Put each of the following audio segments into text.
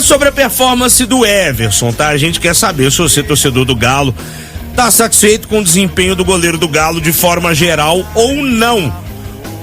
é sobre a performance do Everson, tá? A gente quer saber se você, torcedor do Galo, tá satisfeito com o desempenho do goleiro do Galo de forma geral ou não.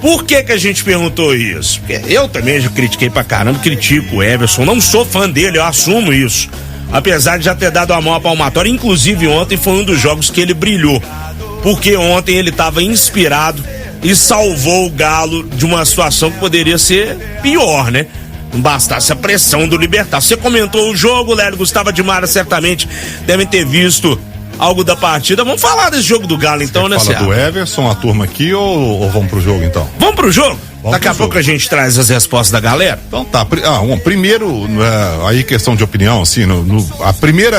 Por que a gente perguntou isso? Porque eu também já critiquei pra caramba, critico o Everson, não sou fã dele, eu assumo isso. Apesar de já ter dado a mão à palmatória, inclusive ontem foi um dos jogos que ele brilhou. Porque ontem ele tava inspirado e salvou o Galo de uma situação que poderia ser pior, né? Não bastasse a pressão do Libertad. Você comentou o jogo, Lélio, Gustavo de Mara certamente devem ter visto algo da partida. Vamos falar desse jogo do Galo então, né, Fala do Everson, a turma aqui, ou vamos pro jogo então? Vamos pro jogo? Daqui a pouco a gente traz as respostas da galera. Então tá, primeiro, aí questão de opinião, assim,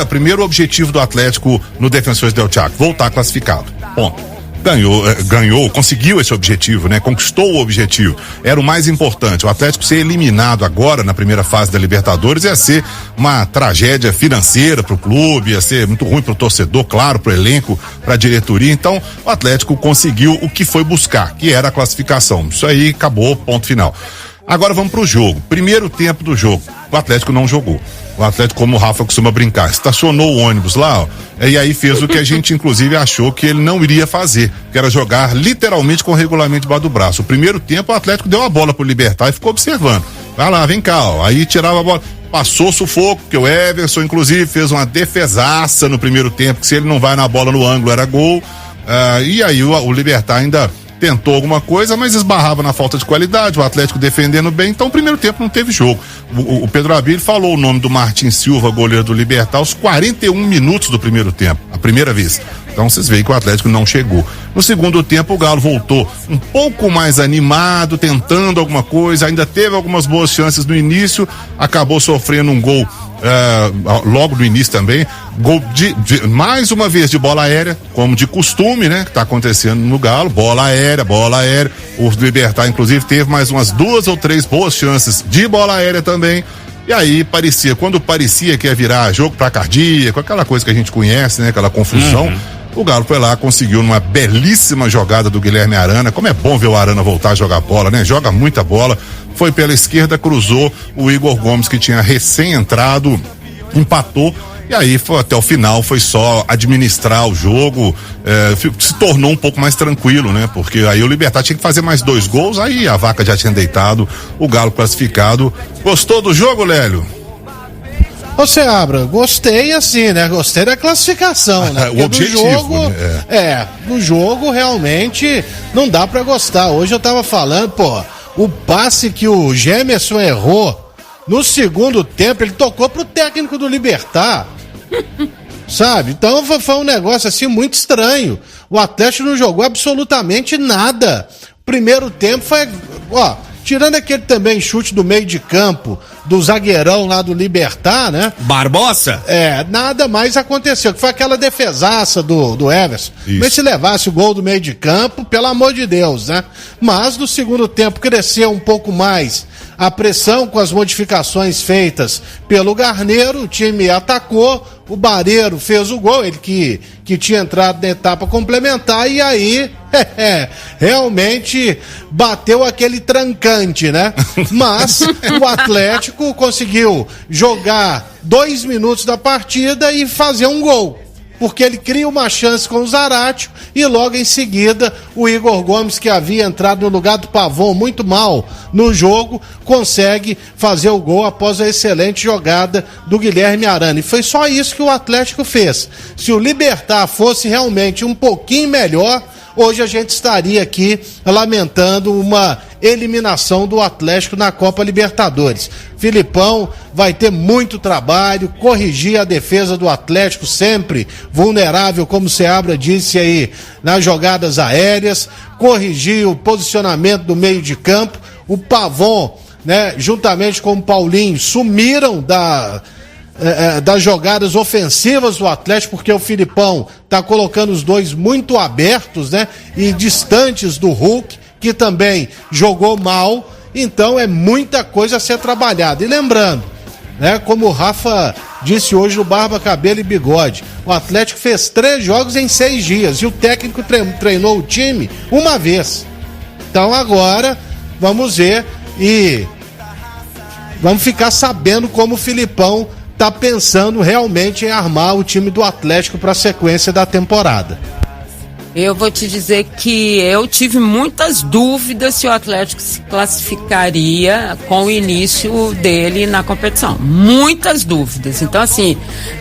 primeiro objetivo do Atlético no Defensores del Chaco, voltar classificado, ponto. Ganhou, conseguiu esse objetivo, né? Conquistou o objetivo. Era o mais importante. O Atlético ser eliminado agora na primeira fase da Libertadores ia ser uma tragédia financeira pro clube, ia ser muito ruim pro torcedor, claro, pro elenco, pra diretoria. Então, o Atlético conseguiu o que foi buscar, que era a classificação. Isso aí acabou, ponto final. Agora vamos pro jogo. Primeiro tempo do jogo. O Atlético não jogou. O Atlético, como o Rafa costuma brincar, estacionou o ônibus lá, ó, e aí fez o que a gente inclusive achou que ele não iria fazer, que era jogar literalmente com o regulamento debaixo do braço. O primeiro tempo o Atlético deu a bola pro Libertad e ficou observando. Vai lá, vem cá, ó. Aí tirava a bola, passou sufoco, que o Everson inclusive fez uma defesaça no primeiro tempo, que se ele não vai na bola no ângulo era gol. E aí o Libertad ainda tentou alguma coisa, mas esbarrava na falta de qualidade, o Atlético defendendo bem, então o primeiro tempo não teve jogo. O Pedro Abílio falou o nome do Martin Silva, goleiro do Libertad, aos 41 minutos do primeiro tempo, a primeira vez. Então vocês veem que o Atlético não chegou. No segundo tempo o Galo voltou um pouco mais animado, tentando alguma coisa, ainda teve algumas boas chances no início, acabou sofrendo um gol logo no início também, gol mais uma vez de bola aérea, como de costume, né, que tá acontecendo no Galo, bola aérea, o Libertad inclusive teve mais umas 2 ou 3 boas chances de bola aérea também, e aí quando parecia que ia virar jogo pra cardíaco, aquela coisa que a gente conhece, né, aquela confusão, o Galo foi lá, conseguiu numa belíssima jogada do Guilherme Arana. Como é bom ver o Arana voltar a jogar bola, né? Joga muita bola. Foi pela esquerda, cruzou o Igor Gomes, que tinha recém-entrado, empatou. E aí, até o final, foi só administrar o jogo, se tornou um pouco mais tranquilo, né? Porque aí o Libertad tinha que fazer mais 2 gols, aí a vaca já tinha deitado, o Galo classificado. Gostou do jogo, Lélio? Ô Seabra, gostei assim, né? Gostei da classificação, né? O objetivo, do jogo, né? No jogo realmente não dá pra gostar. Hoje eu tava falando, o passe que o Gemerson errou no segundo tempo, ele tocou pro técnico do Libertad. Sabe? Então foi um negócio assim muito estranho. O Atlético não jogou absolutamente nada. Primeiro tempo foi, tirando aquele também chute do meio de campo do zagueirão lá do Libertad, né? Barbosa? Nada mais aconteceu, que foi aquela defesaça do Everson. Isso. Mas se levasse o gol do meio de campo, pelo amor de Deus, né? Mas no segundo tempo cresceu um pouco mais a pressão com as modificações feitas pelo Garneiro, o time atacou, o Bareiro fez o gol, ele que tinha entrado na etapa complementar, e aí realmente bateu aquele trancante, né? Mas o Atlético conseguiu jogar 2 minutos da partida e fazer um gol, porque ele cria uma chance com o Zaratio e logo em seguida o Igor Gomes, que havia entrado no lugar do Pavon muito mal no jogo, consegue fazer o gol após a excelente jogada do Guilherme Arana. E foi só isso que o Atlético fez. Se o Libertad fosse realmente um pouquinho melhor, hoje a gente estaria aqui lamentando uma eliminação do Atlético na Copa Libertadores. Filipão vai ter muito trabalho, corrigir a defesa do Atlético, sempre vulnerável, como o Seabra disse aí, nas jogadas aéreas, corrigir o posicionamento do meio de campo. O Pavon, né, juntamente com o Paulinho, sumiram das jogadas ofensivas do Atlético, porque o Filipão tá colocando os dois muito abertos, né, e distantes do Hulk, que também jogou mal. Então é muita coisa a ser trabalhada. E lembrando, né, como o Rafa disse hoje no Barba, Cabelo e Bigode, o Atlético fez 3 jogos em 6 dias e o técnico treinou o time uma vez. Então agora vamos ver, e vamos ficar sabendo como o Filipão tá pensando realmente em armar o time do Atlético para a sequência da temporada. Eu vou te dizer que eu tive muitas dúvidas se o Atlético se classificaria com o início dele na competição. Muitas dúvidas. Então, assim,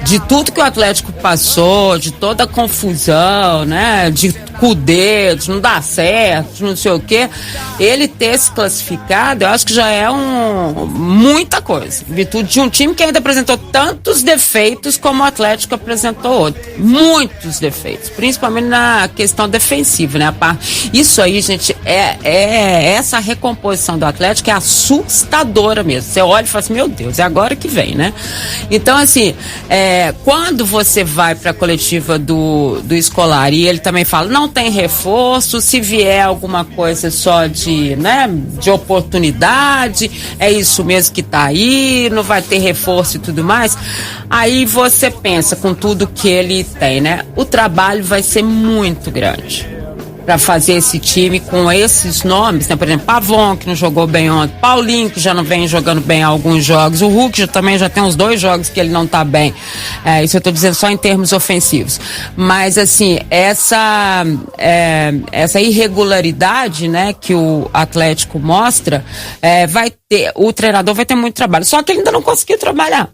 de tudo que o Atlético passou, de toda a confusão, né, de Cudê, de não dar certo, de não sei o quê, ele ter se classificado, eu acho que já é muita coisa. Em virtude de um time que ainda apresentou tantos defeitos como o Atlético apresentou outro. Muitos defeitos, principalmente na questão defensiva, né? Isso aí, gente, essa recomposição do Atlético é assustadora mesmo. Você olha e fala assim, meu Deus, é agora que vem, né? Então, assim, quando você vai para a coletiva do Escolar e ele também fala, não tem reforço, se vier alguma coisa só de oportunidade, é isso mesmo que tá aí, não vai ter reforço e tudo mais, aí você pensa com tudo que ele tem, né? O trabalho vai ser muito grande para fazer esse time com esses nomes, né? Por exemplo, Pavon, que não jogou bem ontem, Paulinho, que já não vem jogando bem alguns jogos, o Hulk também já tem uns 2 jogos que ele não tá bem, isso eu tô dizendo só em termos ofensivos, mas assim, essa irregularidade, né, que o Atlético mostra, o treinador vai ter muito trabalho, só que ele ainda não conseguiu trabalhar,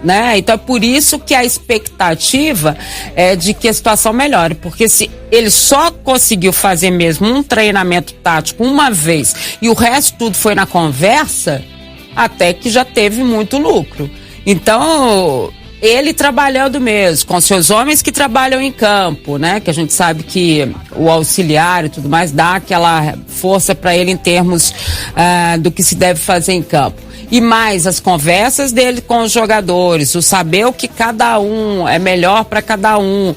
né? Então é por isso que a expectativa é de que a situação melhore, porque se ele só conseguiu fazer mesmo um treinamento tático uma vez e o resto tudo foi na conversa, até que já teve muito lucro. Então ele trabalhando mesmo, com seus homens que trabalham em campo, né? Que a gente sabe que o auxiliar e tudo mais dá aquela força para ele em termos do que se deve fazer em campo. E mais as conversas dele com os jogadores, o saber o que cada um é melhor para cada um,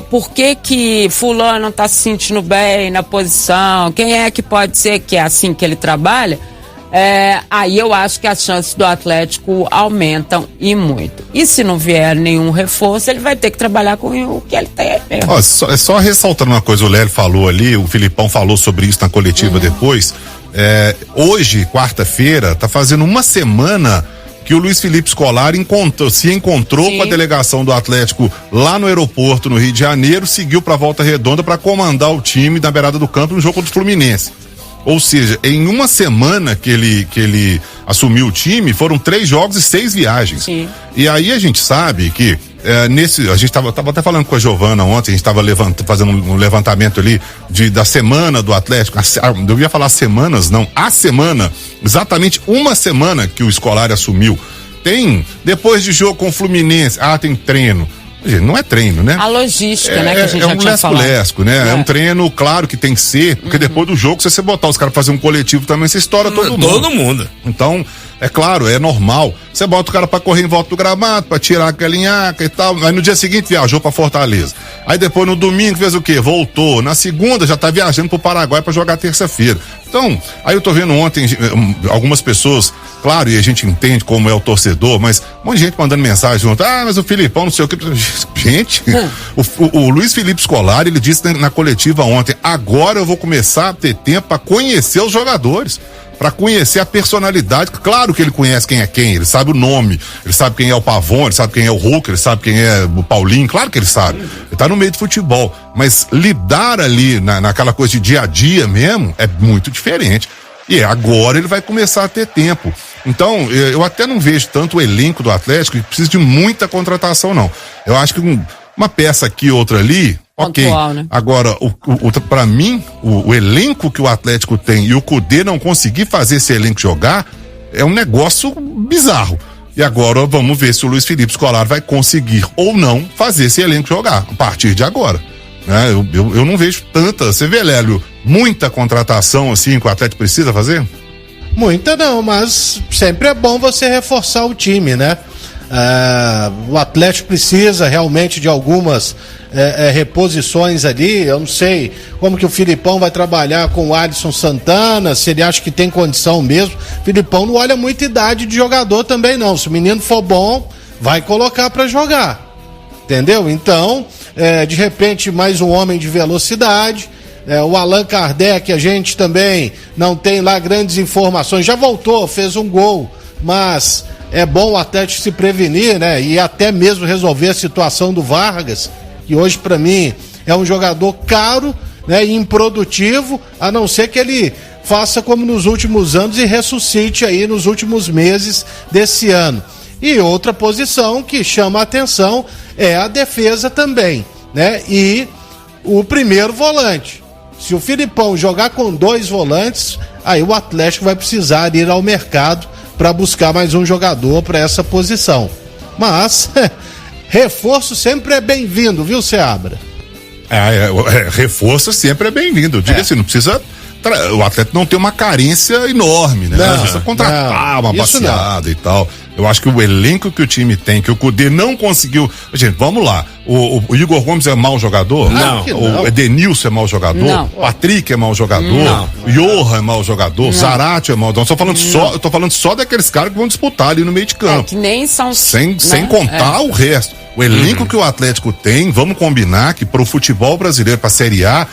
por que fulano não está se sentindo bem na posição, quem é que pode ser que é assim que ele trabalha, aí eu acho que as chances do Atlético aumentam e muito. E se não vier nenhum reforço, ele vai ter que trabalhar com o que ele tem mesmo. Só ressaltando uma coisa, o Lélio falou ali, o Filipão falou sobre isso na coletiva depois. Hoje, quarta-feira, tá fazendo uma semana que o Luiz Felipe Scolari se encontrou Sim. com a delegação do Atlético lá no aeroporto, no Rio de Janeiro, seguiu pra Volta Redonda para comandar o time na beirada do campo no jogo contra o Fluminense. Ou seja, em uma semana que ele assumiu o time, foram 3 jogos e 6 viagens. Sim. E aí a gente sabe que a gente tava até falando com a Giovana ontem, a gente tava fazendo um levantamento ali da semana do Atlético, eu ia falar semanas, não, a semana, exatamente uma semana que o Scolari assumiu. Depois de jogo com o Fluminense, tem treino. Não é treino, né? A logística, né? Que a gente já tinha falado. Lesco, né? É um treino, claro que tem que ser, porque depois do jogo, se você botar os caras pra fazer um coletivo também, você estoura todo mundo. Todo mundo. Então, é claro, é normal. Você bota o cara pra correr em volta do gramado, pra tirar aquela linhaca e tal. Aí no dia seguinte viajou pra Fortaleza. Aí depois no domingo fez o quê? Voltou. Na segunda já tá viajando pro Paraguai pra jogar terça-feira. Então, aí eu tô vendo ontem algumas pessoas, claro, e a gente entende como é o torcedor, mas um monte de gente mandando mensagem junto, mas o Filipão não sei o que. Gente, o Luiz Felipe Scolari, ele disse na coletiva ontem, agora eu vou começar a ter tempo pra conhecer os jogadores, pra conhecer a personalidade. Claro que ele conhece quem é quem, ele sabe o nome, ele sabe quem é o Pavon, ele sabe quem é o Hulk, ele sabe quem é o Paulinho, claro que ele sabe, ele tá no meio do futebol, mas lidar ali naquela coisa de dia a dia mesmo é muito diferente. E agora ele vai começar a ter tempo. Então, eu até não vejo tanto o elenco do Atlético que precisa de muita contratação, não. Eu acho que uma peça aqui, outra ali, ok. Pontual, né? Agora, pra mim, o elenco que o Atlético tem e o Cudê não conseguir fazer esse elenco jogar, é um negócio bizarro. E agora vamos ver se o Luiz Felipe Scolari vai conseguir ou não fazer esse elenco jogar, a partir de agora. Eu não vejo tanta, você vê, Lélio, muita contratação assim que o Atlético precisa fazer? Muita não, mas sempre é bom você reforçar o time, né? O Atlético precisa realmente de algumas reposições ali. Eu não sei como que o Filipão vai trabalhar com o Alisson Santana, se ele acha que tem condição mesmo. O Filipão não olha muita idade de jogador também não, se o menino for bom, vai colocar pra jogar, entendeu? Então, de repente mais um homem de velocidade. O Allan Kardec, a gente também não tem lá grandes informações, já voltou, fez um gol mas é bom o Atlético se prevenir, né? E até mesmo resolver a situação do Vargas, que hoje para mim é um jogador caro, né, e improdutivo, a não ser que ele faça como nos últimos anos e ressuscite aí nos últimos meses desse ano. E outra posição que chama a atenção é a defesa também, né? E o primeiro volante. Se o Filipão jogar com 2 volantes, aí o Atlético vai precisar ir ao mercado para buscar mais um jogador para essa posição. Mas reforço sempre é bem-vindo, viu, Seabra? Reforço sempre é bem-vindo. Diga assim, não precisa. O Atlético não tem uma carência enorme, né? Não precisa contratar uma baseada e tal. Eu acho que o elenco que o time tem, que o Cudê não conseguiu. Gente, vamos lá. O Igor Gomes é mau jogador? Não. O Edenilson é mau jogador? Não. O Patrick é mau jogador? Não. O Johan é mau jogador? Zarate é mau jogador? Eu tô falando só daqueles caras que vão disputar ali no meio de campo. Que nem são. Sem contar o resto. O elenco que o Atlético tem, vamos combinar que pro futebol brasileiro, pra Série A,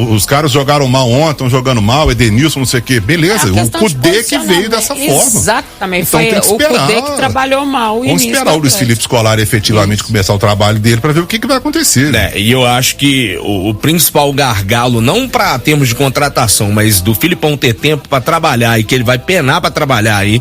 os caras jogaram mal ontem, estão jogando mal, Edenilson, não sei o quê. Beleza, o Cudê que veio dessa forma. Exatamente, então, foi o Cudê que trabalhou mal. Vamos esperar o Luiz Felipe Scolari efetivamente começar o trabalho dele pra ver o que vai acontecer. Né? E eu acho que o principal gargalo, não pra termos de contratação, mas do Filipão ter tempo pra trabalhar e que ele vai penar pra trabalhar aí,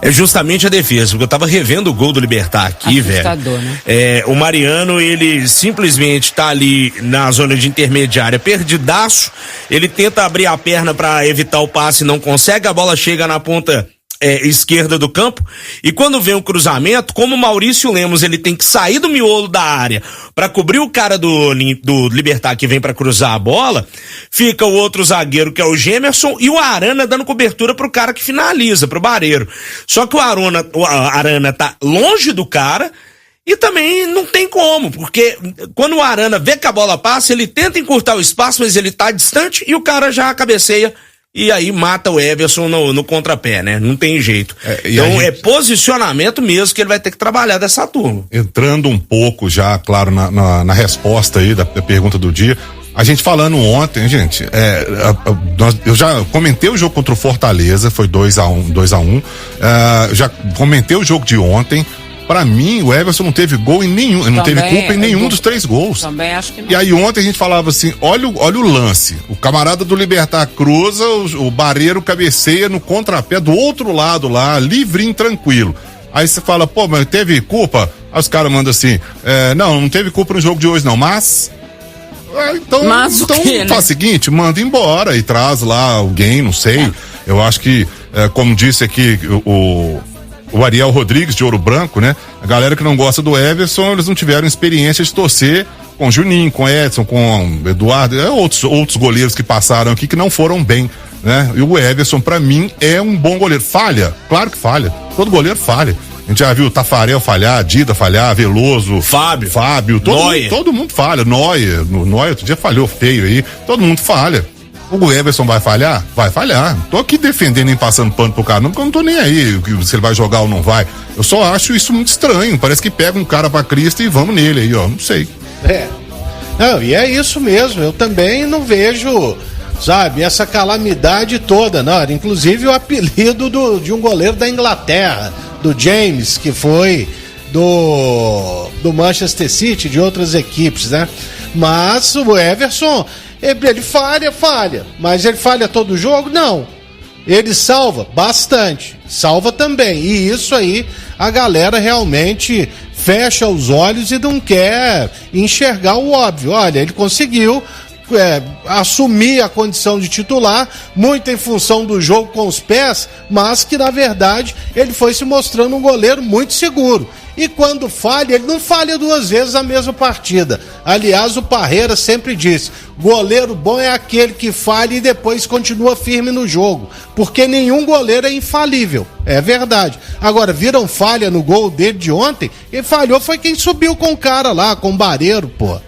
é justamente a defesa. Porque eu tava revendo o gol do Libertad aqui, assustador, velho. Né? O Mariano, ele simplesmente tá ali na zona de intermediária, perdidaço, ele tenta abrir a perna pra evitar o passe, não consegue, a bola chega na ponta esquerda do campo, e quando vem o cruzamento, como o Maurício Lemos, ele tem que sair do miolo da área pra cobrir o cara do Libertad que vem pra cruzar a bola, fica o outro zagueiro que é o Gemerson e o Arana dando cobertura pro cara que finaliza, pro Barreiro. Só que o Arana tá longe do cara. E também não tem como, porque quando o Arana vê que a bola passa, ele tenta encurtar o espaço, mas ele tá distante e o cara já cabeceia e aí mata o Everson no contrapé, né? Não tem jeito. Então é posicionamento mesmo que ele vai ter que trabalhar dessa turma. Entrando um pouco já, claro, na resposta aí da pergunta do dia, a gente falando ontem, gente, eu já comentei o jogo contra o Fortaleza, foi 2-1, já comentei o jogo de ontem. Pra mim, o Everson não teve gol em nenhum, não teve culpa em nenhum dos 3 gols. Também acho que não. E aí ontem a gente falava assim, olha o lance, o camarada do Libertad cruza, o Barreiro cabeceia no contrapé do outro lado lá, livrinho, tranquilo. Aí você fala, pô, mas teve culpa? Aí os caras mandam assim, não teve culpa no jogo de hoje não, mas... Então o quê, faz o seguinte, manda embora e traz lá alguém, não sei. Eu acho que, como disse aqui o Ariel Rodrigues de Ouro Branco, né? A galera que não gosta do Everson, eles não tiveram experiência de torcer com o Juninho, com o Edson, com o Eduardo, outros goleiros que passaram aqui que não foram bem, né? E o Everson, pra mim, é um bom goleiro. Falha? Claro que falha. Todo goleiro falha. A gente já viu o Tafarel falhar, Dida falhar, Veloso, Fábio, todo mundo falha. Neuer outro dia falhou feio aí, todo mundo falha. O Everson vai falhar? Vai falhar. Tô aqui defendendo nem passando pano pro cara, não, porque eu não tô nem aí se ele vai jogar ou não vai. Eu só acho isso muito estranho. Parece que pega um cara pra Cristo e vamos nele aí, ó. Não sei. Não, e é isso mesmo. Eu também não vejo, sabe, essa calamidade toda, não. Inclusive o apelido de um goleiro da Inglaterra, do James, que foi do Manchester City, de outras equipes, né? Mas o Everson, ele falha, mas ele falha todo jogo? Não. Ele salva bastante, salva também, e isso aí a galera realmente fecha os olhos e não quer enxergar o óbvio. Olha, ele conseguiu assumir a condição de titular, muito em função do jogo com os pés, mas que na verdade ele foi se mostrando um goleiro muito seguro. E quando falha, ele não falha 2 vezes a mesma partida. Aliás, o Parreira sempre disse, goleiro bom é aquele que falha e depois continua firme no jogo, porque nenhum goleiro é infalível, é verdade. Agora, viram falha no gol dele de ontem? Quem falhou foi quem subiu com o cara lá, com o Barreiro, pô.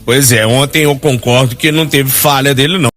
Pois é, ontem eu concordo que não teve falha dele não.